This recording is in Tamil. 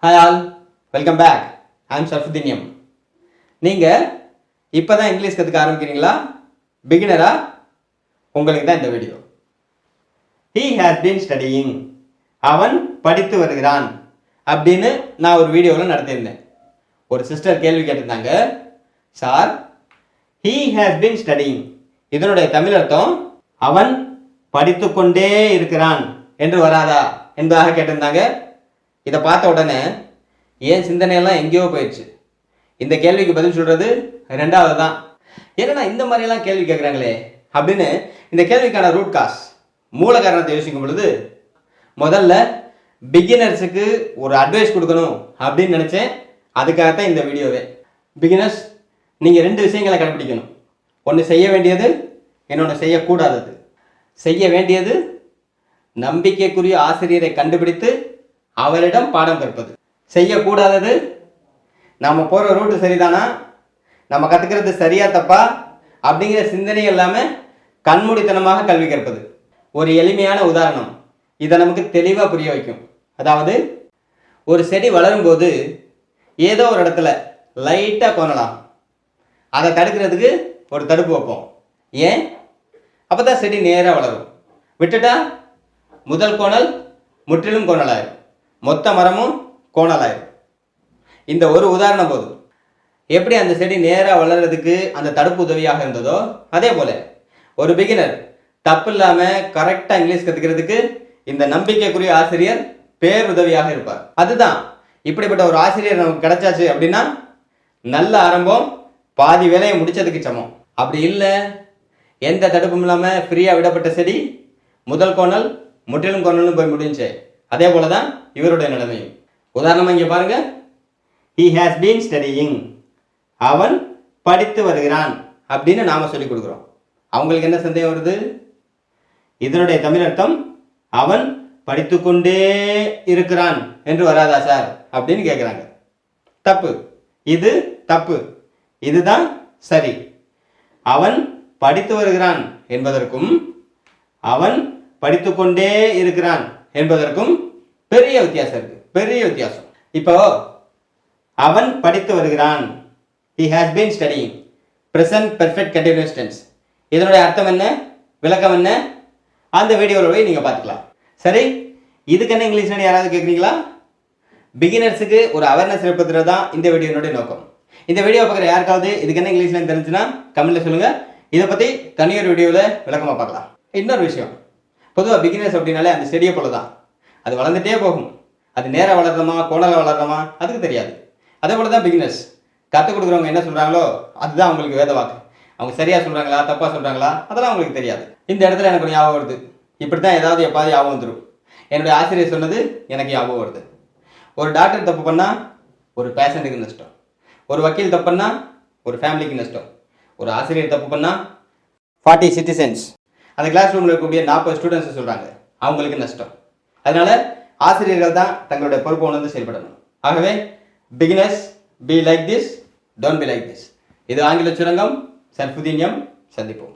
Hi all, welcome back. I am SharfudeenM. நீங்கள் இப்போ தான் இங்கிலீஷ் கற்றுக்க ஆரம்பிக்கிறீங்களா? பிகினரா? உங்களுக்கு தான் இந்த video. He has been studying. அவன் படித்து வருகிறான் அப்படின்னு நான் ஒரு வீடியோவில் நடத்தியிருந்தேன். ஒரு சிஸ்டர் கேள்வி கேட்டிருந்தாங்க, sir, he has been studying இதனுடைய தமிழ் அர்த்தம் அவன் படித்து கொண்டே இருக்கிறான் என்று வராதா என்பதாக கேட்டிருந்தாங்க. இதை பார்த்த உடனே ஏன் சிந்தனையெல்லாம் எங்கேயோ போயிடுச்சு. இந்த கேள்விக்கு பதில் சொல்கிறது ரெண்டாவது தான். ஏன்னா இந்த மாதிரியெல்லாம் கேள்வி கேட்குறாங்களே அப்படின்னு இந்த கேள்விக்கான ரூட் காஸ் மூல காரணத்தை யோசிக்கும் பொழுது முதல்ல பிகினர்ஸுக்கு ஒரு அட்வைஸ் கொடுக்கணும் அப்படின்னு நினச்சேன். அதுக்காகத்தான் இந்த வீடியோவே. பிகினர்ஸ், நீங்கள் ரெண்டு விஷயங்களை கடைப்பிடிக்கணும். ஒன்று செய்ய வேண்டியது, இன்னொன்று செய்யக்கூடாதது. செய்ய வேண்டியது நம்பிக்கைக்குரிய ஆசிரியரை கண்டுபிடித்து அவரிடம் பாடம் கற்பது. செய்யக்கூடாதது நம்ம போகிற ரூட்டு சரிதானா, நம்ம கற்றுக்கிறது சரியா தப்பா அப்படிங்கிற சிந்தனை இல்லாமல் கண்மூடித்தனமாக கல்வி கற்பது. ஒரு எளிமையான உதாரணம் இதை நமக்கு தெளிவாக புரிய வைக்கும். அதாவது, ஒரு செடி வளரும்போது ஏதோ ஒரு இடத்துல லைட்டாக கோணலாம். அதை தடுக்கிறதுக்கு ஒரு தடுப்பு வைப்போம். ஏன்? அப்போ தான் செடி நேராக வளரும். விட்டுட்டா முதல் கோணல் முற்றிலும் கோணலாயிரும், மொத்த மரமும் கோணலாயிரும். இந்த ஒரு உதாரணம் போதும். எப்படி அந்த செடி நேராக வளர்கிறதுக்கு அந்த தடுப்பு உதவியாக இருந்ததோ அதே போல் ஒரு பிகினர் தப்பு இல்லாமல் கரெக்டாக இங்கிலீஷ் கற்றுக்கிறதுக்கு இந்த நம்பிக்கைக்குரிய ஆசிரியர் பேருதவியாக இருப்பார். அதுதான் இப்படிப்பட்ட ஒரு ஆசிரியர் நமக்கு கிடைச்சாச்சு அப்படின்னா நல்ல ஆரம்பம் பாதி வேலையை முடிச்சதுக்கு சமம். அப்படி இல்லை, எந்த தடுப்பும் இல்லாமல் ஃப்ரீயாக விடப்பட்ட செடி முதல் கோணல் முற்றிலும் கோணல்னு போய் முடிஞ்சு. அதே போல தான் இவருடைய நிலைமையும். உதாரணமாக இங்கே பாருங்க, he has been studying அவன் படித்து வருகிறான் அப்படின்னு நாம சொல்லி கொடுக்குறோம். அவங்களுக்கு என்ன சந்தேகம் வருது? இதனுடைய தமிழ் அர்த்தம் அவன் படித்து கொண்டே இருக்கிறான் என்று வராதா சார் அப்படின்னு கேட்குறாங்க. தப்பு, இது தப்பு, இதுதான் சரி. அவன் படித்து வருகிறான் என்பதற்கும் அவன் படித்து கொண்டே இருக்கிறான் என்பதற்கும் பெரிய வித்தியாசம் இருக்கு, பெரிய வித்தியாசம். இப்போ அவன் படித்து வருகிறான், he has been studying, present perfect continuous tense. இதனுடைய அர்த்தம் என்ன, விளக்கம் என்ன, அந்த வீடியோவில் போய் நீங்கள் பார்த்துக்கலாம். சரி, இதுக்கு என்ன இங்கிலீஷ்னு யாராவது கேட்குறீங்களா? பிகினர்ஸுக்கு ஒரு அவேர்னஸ் ஏற்படுத்துறது தான் இந்த வீடியோனுடைய நோக்கம். இந்த வீடியோ பார்க்குற யாருக்காவது இதுக்கு என்ன இங்கிலீஷ்னு தெரிஞ்சுன்னா கமெண்ட்டில் சொல்லுங்கள். இதை பற்றி தனியொரு வீடியோவில் விளக்கமாக பார்க்கலாம். இன்னொரு விஷயம், பொதுவாக பிகினர்ஸ் அப்படின்னாலே அந்த செடியை போல தான், அது வளர்ந்துட்டே போகும். அது நேராக வளர்றோமா கோணலாக வளர்றோமா அதுக்கு தெரியாது. அதே போல தான் பிகினர்ஸ். கற்றுக் கொடுக்குறவங்க என்ன சொல்கிறாங்களோ அதுதான் அவங்களுக்கு வேத வாக்கு. அவங்க சரியாக சொல்கிறாங்களா தப்பாக சொல்கிறாங்களா அதெல்லாம் அவங்களுக்கு தெரியாது. இந்த இடத்துல எனக்கு ஒரு ஞாபகம் வருது. இப்படி தான் ஏதாவது எப்பாவது ஞாபகம் வந்துடும். என்னுடைய ஆசிரியர் சொன்னது எனக்கு ஞாபகம் வருது. ஒரு டாக்டர் தப்பு பண்ணால் ஒரு பேஷண்ட்டுக்கு நஷ்டம், ஒரு வக்கீல் தப்பு பண்ணால் ஒரு ஃபேமிலிக்கு நஷ்டம், ஒரு ஆசிரியர் தப்பு பண்ணால் 40 சிட்டிசன்ஸ் அந்த கிளாஸ் ரூமில் இருக்கக்கூடிய 40 ஸ்டூடெண்ட்ஸ் சொல்கிறாங்க அவங்களுக்கு நஷ்டம். அதனால ஆசிரியர்கள் தான் தங்களுடைய பொறுப்பை உணர்ந்து செயல்படணும். ஆகவே beginners, be like this, don't be like this. இது ஆங்கில சுரங்கம். ஷர்ஃபுதீன் எம். சந்திப்போம்.